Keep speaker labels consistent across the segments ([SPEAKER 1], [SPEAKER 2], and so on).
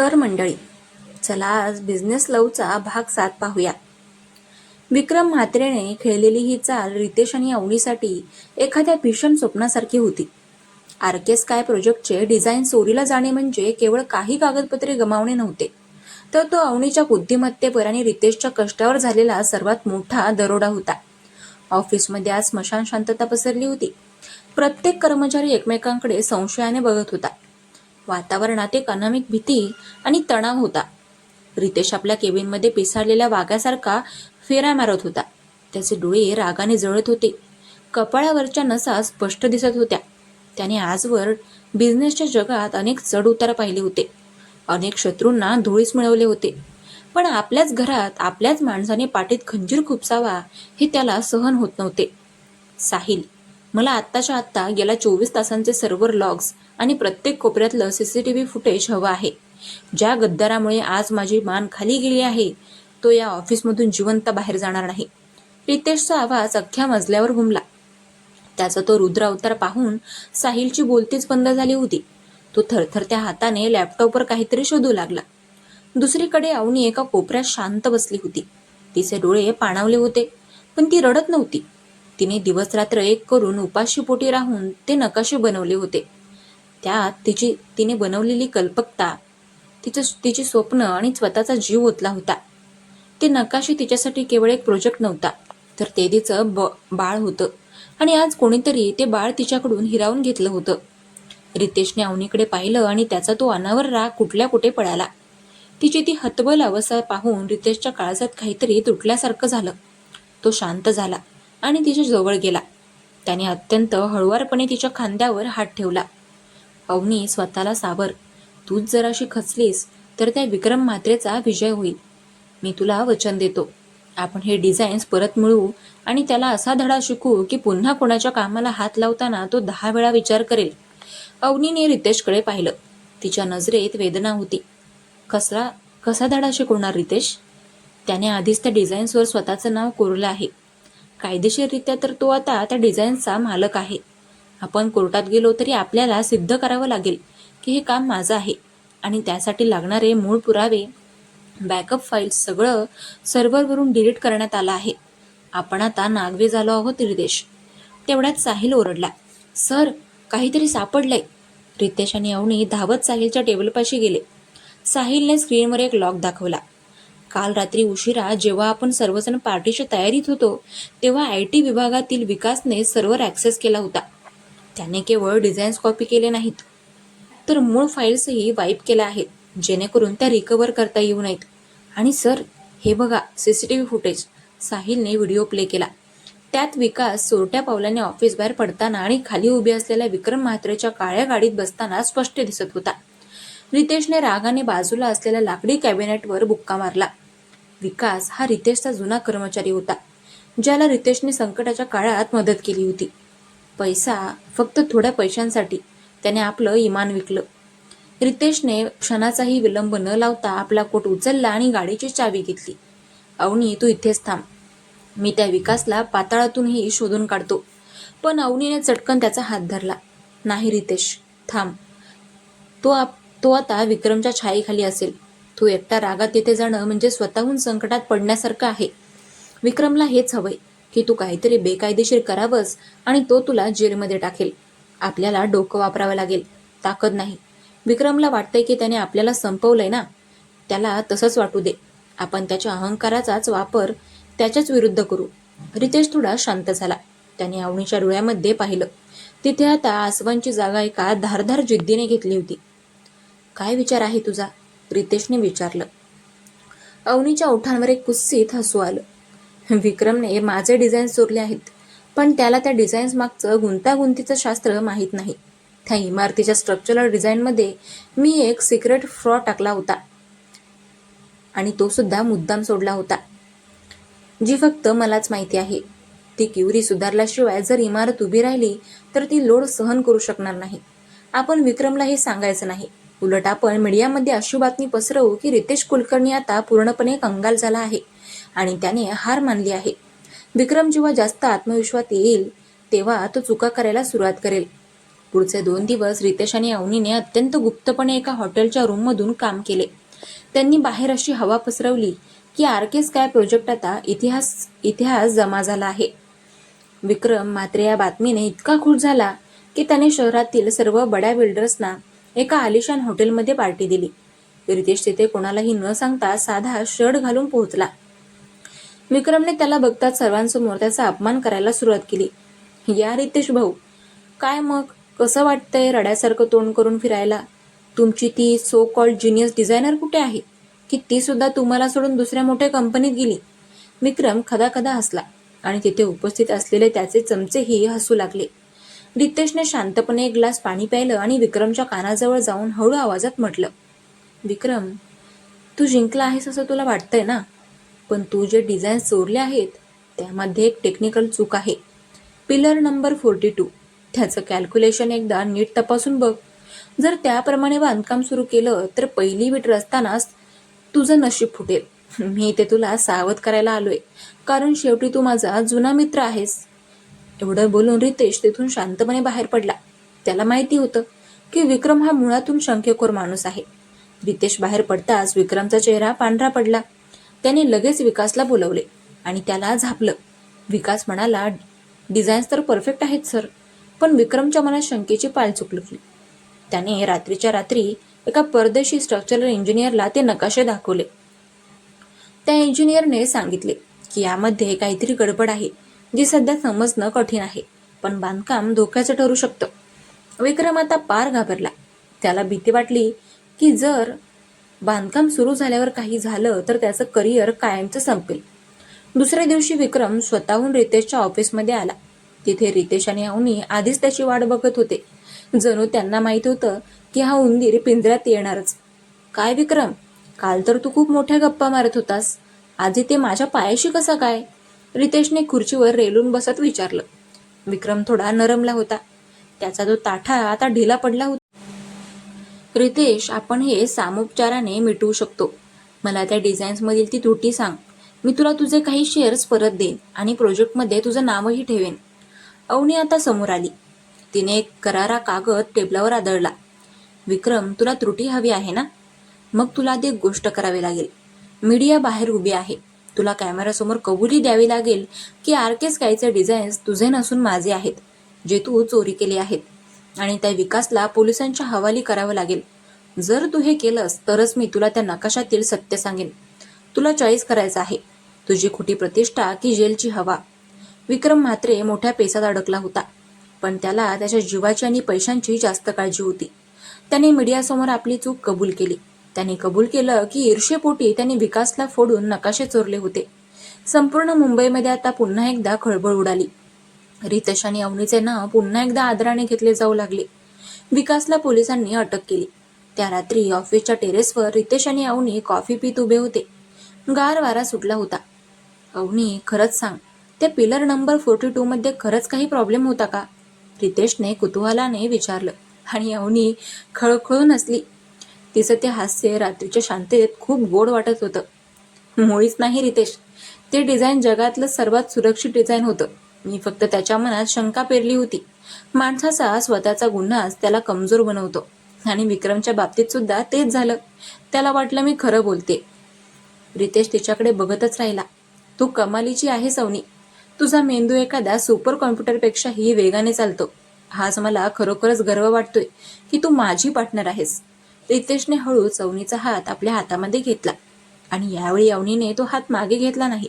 [SPEAKER 1] तर मंडळी, चला आज बिझनेस लवचा भाग 7 पाहूया. विक्रम म्हात्रेने खेळलेली ही चाल रितेश आणि अवनीसाठी एखाद्या भीषण स्वप्नासारखी होती. आरके स्काय प्रोजेक्टचे डिझाईन चोरीला जाणे म्हणजे केवळ काही कागदपत्रे गमावणे नव्हते, तर तो अवनीच्या बुद्धिमत्तेवर आणि रितेशच्या कष्टावर झालेला सर्वात मोठा दरोडा होता. ऑफिसमध्ये आज स्मशान शांतता पसरली होती. प्रत्येक कर्मचारी एकमेकांकडे संशयाने बघत होता. वातावरणात एक अनामिक भीती आणि तणाव होता. रितेश आपल्या केबिनमध्ये पिसाळलेल्या वाघासारखा फेऱ्या मारत होता. त्याचे डोळे रागाने जळत होते. कपाळावरच्या नसा स्पष्ट दिसत होत्या. त्याने आजवर बिझनेसच्या जगात अनेक चढ उतार पाहिले होते. अनेक शत्रूंना धुळीस मिळवले होते. पण आपल्याच घरात आपल्याच माणसाने पाठीत खंजीर खुपसावा हे त्याला सहन होत नव्हते. साहिल, मला आत्ताच्या आत्ता गेल्या 24 तासांचे सर्व्हर लॉग्स आणि प्रत्येक कोपऱ्यातलं सीसीटीव्ही फुटेज हवं आहे. ज्या गद्दारामुळे आज माझी मान खाली गेली आहे, तो या ऑफिसमधून जिवंत बाहेर जाणार नाही. रितेशचा आवाज अख्ख्या मजल्यावर घुमला. त्याचा तो रुद्र अवतार पाहून साहिलची बोलतीच बंद झाली होती. तो थरथरत्या हाताने लॅपटॉपवर काहीतरी शोधू लागला. दुसरीकडे अवनी एका कोपऱ्यात शांत बसली होती. तिचे डोळे पाणावले होते, पण ती रडत नव्हती. तिने दिवस रात्र एक करून उपाशी पोटी राहून ते नकाशे बनवले होते. त्यात तिने बनवलेली कल्पकता, तिची स्वप्न आणि स्वतःचा जीव ओतला होता. ते नकाशे तिच्यासाठी केवळ एक प्रोजेक्ट नव्हता, तर ते तिचं बाळ होतं. आणि आज कोणीतरी ते बाळ तिच्याकडून हिरावून घेतलं होतं. रितेशने अवनीकडे पाहिलं आणि त्याचा तो अनावर राग कुठल्या कुठे पळाला. तिची ती हतबल अवस्था पाहून रितेशच्या काळजात काहीतरी तुटल्यासारखं झालं. तो शांत झाला आणि तिच्या जवळ गेला. त्याने अत्यंत हळुवारपणे तिच्या खांद्यावर हात ठेवला. अवनी, स्वतःला सावर. तूच जराशी खचलीस तर त्या विक्रम म्हात्रेचा विजय होईल. मी तुला वचन देतो. आपण हे डिझाईन्स परत मिळवू आणि त्याला असा धडा शिकू की पुन्हा कोणाच्या कामाला हात लावताना तो 10 वेळा विचार करेल. अवनीने रितेशकडे पाहिलं. तिच्या नजरेत वेदना होती. कसा धडा शिकवणार रितेश? त्याने आधीच त्या डिझाईन्सवर स्वतःचं नाव कोरलं आहे. कायदेशीररित्या तर तो आता त्या डिझाईन्सचा मालक आहे. आपण कोर्टात गेलो तरी आपल्याला सिद्ध करावं लागेल की हे काम माझं आहे आणि त्यासाठी लागणारे मूळ पुरावे, बॅकअप फाईल्स सगळं सर्व्हरवरून डिलीट करण्यात आलं आहे. आपण आता नागवे झालो आहोत रितेश. तेवढ्यात साहिल ओरडला. सर, काहीतरी सापडलंय. रितेश आणि अवनी धावत साहिलच्या टेबलपाशी गेले. साहिलने स्क्रीनवर एक लॉग दाखवला. काल रात्री उशिरा जेव्हा आपण सर्वजण पार्टीच्या तयारीत होतो, तेव्हा IT विभागातील विकासने सर्व्हर ॲक्सेस केला होता. त्याने केवळ डिझाईन्स कॉपी केले नाहीत, तर मूळ फाईल्सही वाईप केल्या आहेत, जेणेकरून त्या रिकव्हर करता येऊ नयेत. आणि सर, हे बघा CCTV फुटेज. साहिलने व्हिडिओ प्ले केला. त्यात विकास चोरट्या पावलाने ऑफिस बाहेर पडताना आणि खाली उभे असलेल्या विक्रम म्हात्रेच्या काळ्या गाडीत बसताना स्पष्ट दिसत होता. रितेशने रागाने बाजूला असलेल्या लाकडी कॅबिनेटवर बुक्का मारला. विकास हा रितेशचा जुना कर्मचारी होता, ज्याला रितेशने संकटाच्या काळात मदत केली होती. पैसा, फक्त थोड्या पैशांसाठी त्याने आपलं इमान विकलं. रितेशने क्षणाचाही विलंब न लावता आपला कोट उचलला आणि गाडीची चावी घेतली. अवनी, तू इथेच थांब. मी त्या विकासला पाताळातूनही शोधून काढतो. पण अवनीने चटकन त्याचा हात धरला. नाही रितेश, थांब. तो आता विक्रमच्या छायेखाली असेल. तू एकटा रागात तिथे जाणं म्हणजे स्वतःहून संकटात पडण्यासारखं आहे. विक्रमला हेच हवंय की तू काहीतरी बेकायदेशीर करावंस आणि तो तुला जेलमध्ये टाकेल. आपल्याला डोकं वापरावं लागेल, ताकद नाही. विक्रमला वाटतंय की त्याने आपल्याला संपवलंय ना. त्याला तसंच वाटू दे. आपण त्याच्या अहंकाराचाच वापर त्याच्याच विरुद्ध करू. रितेश थोडा शांत झाला. त्याने अवनीच्या डोळ्यामध्ये पाहिलं. तिथे आता आसवांची जागा एका धारदार जिद्दीने घेतली होती. काय विचार आहे तुझा? रितेशने विचारलं. अवनीच्या ओठांवर एक कुत्सित हसू आलं. विक्रमने माझे डिझाईन्स चोरले आहेत, पण त्याला त्या डिझाईन्स मागचं गुंतागुंतीचं शास्त्र माहीत नाही. त्या इमारतीच्या स्ट्रक्चरल डिझाईनमध्ये मी एक सिक्रेट फ्रॉ टाकला होता आणि तो सुद्धा मुद्दाम सोडला होता, जी फक्त मलाच माहिती आहे. ती क्युरी सुधारल्याशिवाय जर इमारत उभी राहिली तर ती लोड सहन करू शकणार नाही. आपण विक्रमला हे सांगायचं नाही. उलट आपण मीडियामध्ये अशी बातमी पसरवू की रितेश कुलकर्णी आता पूर्णपणे कंगाल झाला आहे आणि त्याने हार मानली आहे. विक्रम जेव्हा जास्त आत्मविश्वास येईल तेव्हा तो चुका करायला सुरुवात करेल. पुढचे 2 दिवस रितेश आणि अवनीने अत्यंत गुप्तपणे एका हॉटेलच्या रूममधून काम केले. त्यांनी बाहेर अशी हवा पसरवली की आर.के. स्काय प्रोजेक्ट आता इतिहास जमा झाला आहे. विक्रम मात्र या बातमीने इतका खुश झाला की त्याने शहरातील सर्व बड्या बिल्डर्सना एका आलिशान हॉटेलमध्ये पार्टी दिली. रितेश तिथे कोणालाही न सांगता साधा शर्ट घालून पोहोचला. विक्रमने त्याला बघताच सर्वांसमोर त्याचा अपमान करायला सुरुवात केली. या रितेश भाऊ, काय मग, कसं वाटतंय रड्यासारखं तोंड करून फिरायला? तुमची ती सो कॉल्ड जिनियस डिझायनर कुठे आहे? की ती सुद्धा तुम्हाला सोडून दुसऱ्या मोठ्या कंपनीत गेली? विक्रम खदाखदा हसला आणि तिथे उपस्थित असलेले त्याचे चमचेही हसू लागले. रितेशने शांतपणे एक ग्लास पाणी प्यायलं आणि विक्रमच्या कानाजवळ जाऊन हळू आवाजात म्हटलं, विक्रम, तू जिंकला आहेस असं तुला वाटतंय ना? पण तू जे डिझाईन चोरले आहेत त्यामध्ये एक टेक्निकल चूक आहे. पिलर नंबर 42, त्याचं कॅल्क्युलेशन एकदा नीट तपासून बघ. जर त्याप्रमाणे बांधकाम सुरू केलं तर पहिली वीट रचतानाच तुझं नशीब फुटेल. मी इथे तुला सावध करायला आलोय, कारण शेवटी तू माझा जुना मित्र आहेस. एवढं बोलून रितेश तिथून शांतपणे बाहेर पडला. त्याला माहिती होतं की विक्रम हा मुळातून शंकेखोर माणूस आहे. रितेश बाहेर पडताच विक्रमचा चेहरा पांढरा पडला. त्याने लगेच विकासला बोलवले आणि त्याला झापलं. विकास म्हणाला, डिझाईन्स तर परफेक्ट आहेत सर. पण विक्रमच्या मनात शंकेची पाल चुकली. त्याने रात्रीच्या रात्री एका परदेशी स्ट्रक्चरल इंजिनियरला ते नकाशे दाखवले. त्या इंजिनियरने सांगितले की यामध्ये काहीतरी गडबड आहे जी सध्या समजणं कठीण आहे, पण बांधकाम धोक्याचं ठरू शकतं. विक्रम आता पार घाबरला. त्याला भीती वाटली की जर बांधकाम सुरू झाल्यावर काही झालं तर त्याचं करिअर कायमचं संपेल. दुसऱ्या दिवशी विक्रम स्वतःहून रितेशच्या ऑफिसमध्ये आला. तिथे रितेश आणि अवनी आधीच त्याची वाट बघत होते. जणू त्यांना माहित होतं की हा उंदीर पिंजऱ्यात येणारच. काय विक्रम, काल तर तू खूप मोठ्या गप्पा मारत होतास, आज इथे माझ्या पायाशी कसा काय? रितेशने खुर्चीवर रेलून बसत विचारलं. विक्रम थोडा नरमला होता. त्याचा जो ताठा आता ढिला पडला होता. रितेश, आपण हे सामोपचाराने मिटवू शकतो. मला त्या डिझाईन्समधील ती त्रुटी सांग. मी तुला तुझे काही शेअर्स परत देईन आणि प्रोजेक्टमध्ये तुझं नावही ठेवेन. अवनी आता समोर आली. तिने एक करारा कागद टेबलावर आदळला. विक्रम, तुला त्रुटी हवी आहे ना? मग तुला आधी एक गोष्ट करावी लागेल. मीडिया बाहेर उभी आहे. तुला कॅमेरासमोर कबुली द्यावी लागेल की आर.के. स्कायचे डिझाईन्स तुझे नसून माझे आहेत, जे तू चोरी केले आहेत. आणि त्या विकासला पोलिसांच्या हवाली करावं लागेल. जर तू हे केलंस तरच मी तुला त्या नकाशातील सत्य सांगेन. तुला चॉईस करायचं आहे, तुझी खोटी प्रतिष्ठा की जेलची हवा. विक्रम मात्र मोठ्या पेचात अडकला होता, पण त्याला त्याच्या जीवाची आणि पैशांची जास्त काळजी होती. त्याने मीडियासमोर आपली चूक कबूल केली. त्याने कबूल केलं की ईर्ष्येपोटी त्याने विकासला फोडून नकाशे चोरले होते. संपूर्ण मुंबईमध्ये आता पुन्हा एकदा खळबळ उडाली. रितेश आणि अवनीचे नाव पुन्हा एकदा आदराने घेतले जाऊ लागले. विकासला पोलिसांनी अटक केली. त्या रात्री ऑफिसच्या टेरेसवर रितेश आणि अवनी कॉफी पीत उभे होते. गार वारा सुटला होता. अवनी, खरंच सांग, त्या पिलर नंबर 42 मध्ये खरंच काही प्रॉब्लेम होता का? रितेशने कुतूहलाने विचारलं आणि अवनी खळखळून हसली. तिचं ते हास्य रात्रीच्या शांततेत खूप गोड वाटत होतं. मुळीच नाही रितेश, ते डिझाईन जगातलं सर्वात सुरक्षित डिझाईन होतं. मी फक्त त्याच्या मनात शंका पेरली होती. माणसाचा स्वतःचा गुन्हाच त्याला कमजोर बनवतो. आणि विक्रमच्या बाबतीत सुद्धा तेच झालं. त्याला वाटलं मी खरं बोलते. रितेश तिच्याकडे बघतच राहिला. तू कमालीची आहेस अवनी. तुझा मेंदू एखाद्या सुपर कॉम्प्युटरपेक्षाही वेगाने चालतो. आज मला खरोखरच गर्व वाटतोय की तू माझी पार्टनर आहेस. रितेशने हळूच अवनीचा हात आपल्या हातामध्ये घेतला आणि यावेळी अवनीने तो हात मागे घेतला नाही.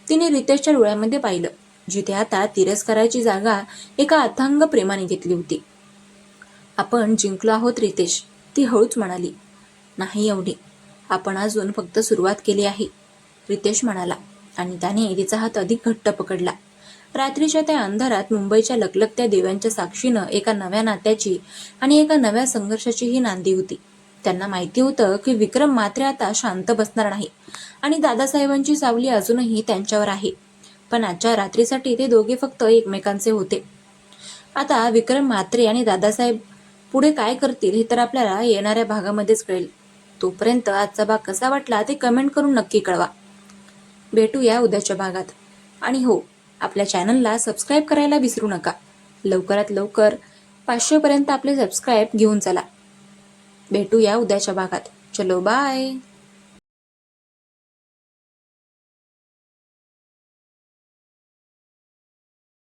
[SPEAKER 1] तिने रितेशच्या डोळ्यामध्ये पाहिलं, जिथे आता तिरस्काराची जागा एका अथांग प्रेमाने घेतली होती. आपण जिंकलो आहोत रितेश, ती हळूच म्हणाली. नाही अवनी, आपण अजून फक्त सुरुवात केली आहे, रितेश म्हणाला आणि त्याने तिचा हात अधिक घट्ट पकडला. रात्रीच्या त्या अंधारात मुंबईच्या लखलखत्या दिव्यांच्या साक्षीनं एका नव्या नात्याची आणि एका नव्या संघर्षाची ही नांदी होती. त्यांना माहिती होतं की विक्रम मात्र आता शांत बसणार नाही आणि दादासाहेबांची सावली अजूनही त्यांच्यावर आहे. पण आजच्या रात्रीसाठी ते दोघे फक्त एकमेकांचे होते. आता विक्रम म्हात्रे आणि दादासाहेब पुढे काय करतील हे तर आपल्याला येणाऱ्या भागामध्येच कळेल. तोपर्यंत आजचा भाग कसा वाटला ते कमेंट करून नक्की कळवा. भेटूया उद्याच्या भागात. आणि हो, आपल्या चॅनलला सबस्क्राईब करायला विसरू नका. लवकरात लवकर 500 पर्यंत आपले सबस्क्राईब घेऊन चला. भेटूया उद्याच्या भागात. चलो बाय.